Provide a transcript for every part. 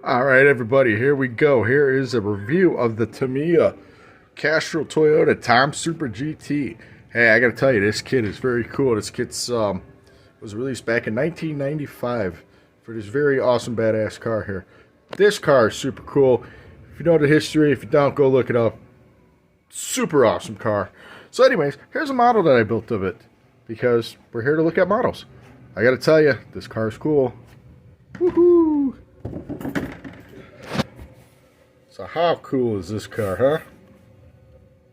All right, everybody, here we go. Here is a review of the Tamiya Castrol Toyota Time Super GT. Hey, I gotta tell you, this kit is very cool. This kit's was released back in 1995 for this very awesome, badass car here. This car is super cool. If you know the history, if you don't, go look it up. Super awesome car. So anyways, here's a model that I built of it because we're here to look at models. I gotta tell you, this car is cool. Woohoo! So how cool is this car, huh?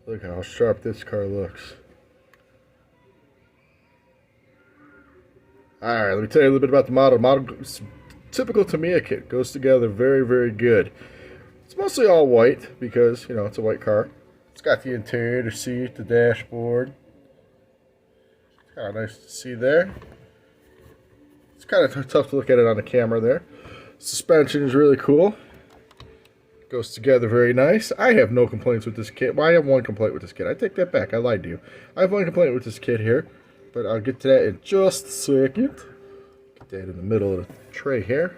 Look how sharp this car looks. Alright, let me tell you a little bit about the model. Typical Tamiya kit, goes together very, very good. It's mostly all white because, you know, it's a white car. It's got the interior, the seat, the dashboard. It's kind of nice to see there. It's kind of tough to look at it on the camera there. Suspension is really cool. Goes together very nice. I have no complaints with this kit. Well, I have one complaint with this kit. I take that back. I lied to you. I have one complaint with this kit here, but I'll get to that in just a second. Get that in the middle of the tray here.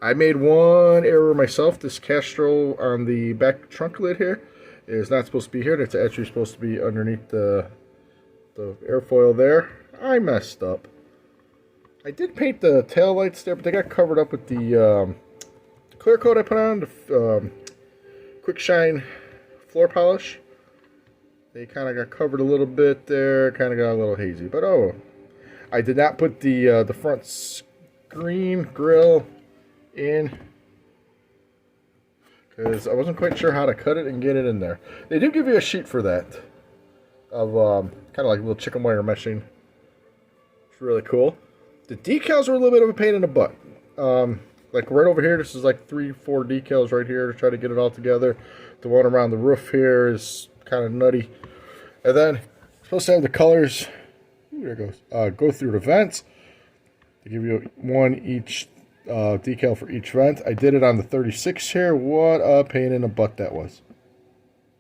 I made one error myself. This Castrol on the back trunk lid here is not supposed to be here. It's actually supposed to be underneath the airfoil there. I messed up. I did paint the tail lights there, but they got covered up with the clear coat I put on, the quick shine floor polish. They kind of got covered a little bit there, kind of got a little hazy. But oh, I did not put the front screen grill in because I wasn't quite sure how to cut it and get it in there. They do give you a sheet for that of kind of like a little chicken wire meshing. It's really cool. The decals were a little bit of a pain in the butt. Like right over here, this is like 3-4 decals right here to try to get it all together. The one around the roof here is kind of nutty. And then, supposed to have the colors, ooh, there it goes, go through the vents. They give you one each decal for each vent. I did it on the 36 here. What a pain in the butt that was.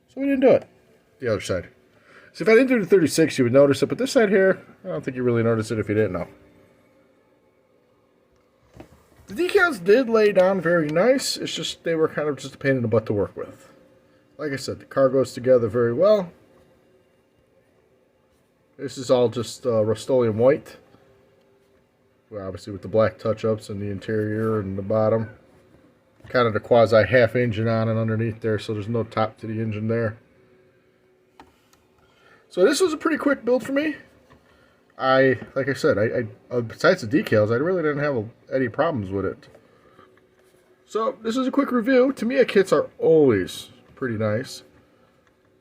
So we didn't do it. The other side. So if I didn't do the 36, you would notice it. But this side here, I don't think you really notice it if you didn't know. The decals did lay down very nice. It's just they were kind of just a pain in the butt to work with. Like I said, the car goes together very well. This is all just Rust-Oleum white. Well, obviously with the black touch-ups in the interior and the bottom. Kind of the quasi half engine on and underneath there, so there's no top to the engine there. So this was a pretty quick build for me. Like I said, besides the decals, I really didn't have any problems with it. So this is a quick review. Tamiya kits are always pretty nice.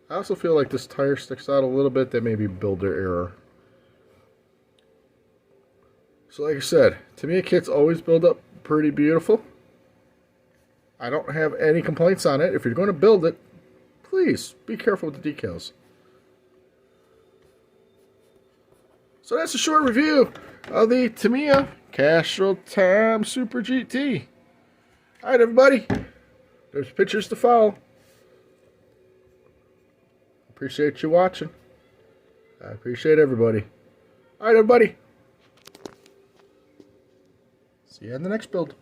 I also feel like this tire sticks out a little bit. That may be builder error. So like I said, Tamiya kits always build up pretty beautiful. I don't have any complaints on it. If you're going to build it, please be careful with the decals. So that's a short review of the Tamiya Castrol Time Super GT. Alright, everybody. There's pictures to follow. Appreciate you watching. I appreciate everybody. Alright, everybody. See you in the next build.